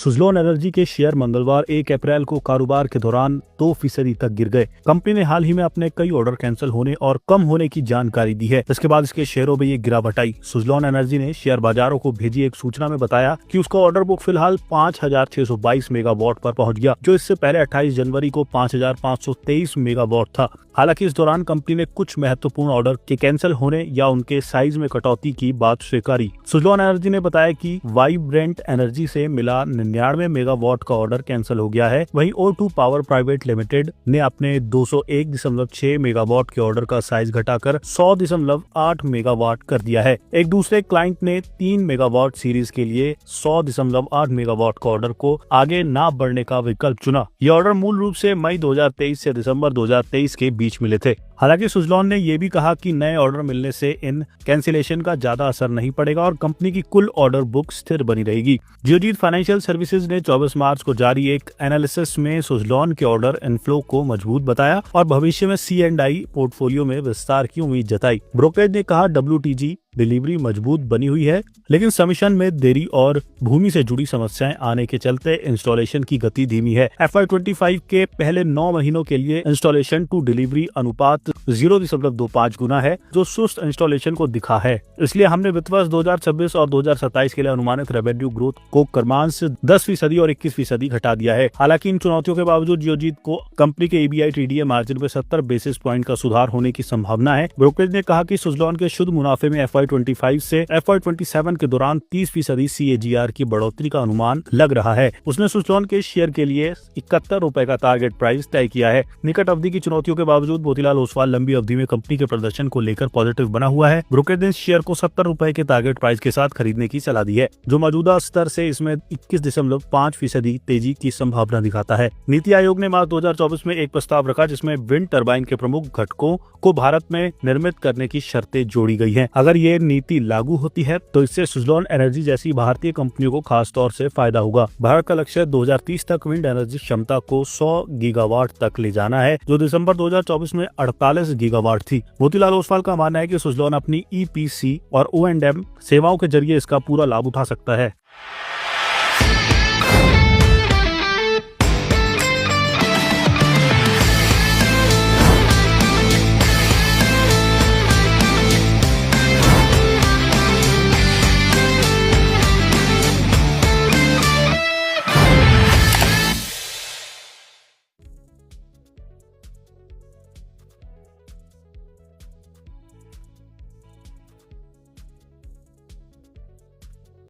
Suzlon energy के share मंगलवार 1 अप्रैल को कारोबार के दौरान 2% तक गिर गए। कंपनी ने हाल ही में अपने कई ऑर्डर कैंसिल होने और कम होने की जानकारी दी है। इसके बाद इसके शेयरों में ये गिरावट आई। सुज़लोन एनर्जी ने शेयर बाजारों को भेजी एक सूचना में बताया कि उसका ऑर्डर बुक फिलहाल 5622 मेगावाट पर पहुंच गया, जो इससे पहले 28 जनवरी को 5523 मेगावाट था। हालांकि इस दौरान कंपनी ने कुछ महत्वपूर्ण ऑर्डर के कैंसिल होने या उनके साइज में कटौती की बात स्वीकारी। सुज़लोन एनर्जी ने बताया कि वाइब्रेंट एनर्जी से मिला 99 मेगावाट का ऑर्डर कैंसिल हो गया है। वहीं O2 पावर प्राइवेट लिमिटेड ने अपने 201.6 मेगावाट के ऑर्डर का साइज घटाकर 100.8 मेगावाट कर दिया है। एक दूसरे क्लाइंट ने 3 मेगावाट सीरीज के लिए 100.8 मेगावाट का ऑर्डर को आगे ना बढ़ने का विकल्प चुना। ये ऑर्डर मूल रूप से मई 2023 से दिसंबर 2023 के बीच मिले थे। हालांकि सुज़लोन ने यह भी कहा कि नए ऑर्डर मिलने से इन कैंसिलेशन का ज्यादा असर नहीं पड़ेगा और कंपनी की कुल ऑर्डर बुक स्थिर बनी रहेगी। जियोजीत फाइनेंशियल सर्विसेज ने 24 मार्च को जारी एक एनालिसिस में सुज़लोन के ऑर्डर इनफ्लो को मजबूत बताया और भविष्य में C&I पोर्टफोलियो में विस्तार की उम्मीद जताई। ब्रोकरेज ने कहा WTG डिलीवरी मजबूत बनी हुई है, लेकिन सबमिशन में देरी और भूमि से जुड़ी समस्याएं आने के चलते इंस्टॉलेशन की गति धीमी है। FY25 के पहले 9 महीनों के लिए इंस्टॉलेशन टू डिलीवरी अनुपात 0.25 गुना है, जो सुस्त इंस्टॉलेशन को दिखा है। इसलिए हमने वित्त वर्ष 2026 और 2027 के लिए अनुमानित रेवेन्यू ग्रोथ को क्रमांश 10% और 21% घटा दिया है। हालांकि इन चुनौतियों के बावजूद जियोजीत को कंपनी के EBI TDA मार्जिन में 70 बेसिस पॉइंट का सुधार होने की संभावना है। ब्रोकरेज ने कहा कि सुज़लोन के शुद्ध मुनाफे में FY25 से FY27 के दौरान 30% CAGR की बढ़ोतरी का अनुमान लग रहा है। उसने सुज़लोन के शेयर के लिए 71 रुपए का टारगेट प्राइस तय किया है। निकट अवधि की चुनौतियों के बावजूद मोतीलाल ओसवाल लंबी अवधि में कंपनी के प्रदर्शन को लेकर पॉजिटिव बना हुआ है। ब्रोकरेज ने शेयर को 70 रुपए के टारगेट प्राइस के साथ खरीदने की सलाह दी है, जो मौजूदा स्तर से इसमें 21.5% तेजी की संभावना दिखाता है। नीति आयोग ने मार्च 2024 में एक प्रस्ताव रखा, जिसमें विंड टरबाइन के प्रमुख घटकों को भारत में निर्मित करने की शर्तें जोड़ी गई हैं। अगर ये नीति लागू होती है तो इससे सुज़लोन एनर्जी जैसी भारतीय कंपनियों को खास तौर से फायदा होगा। भारत का लक्ष्य 2030 तक विंड एनर्जी क्षमता को 100 गीगावाट तक ले जाना है, जो दिसंबर 2024 में 48 गीगावाट थी। मोतीलाल ओसवाल का मानना है कि सुज़लोन अपनी EPC और O&M सेवाओं के जरिए इसका पूरा लाभ उठा सकता है।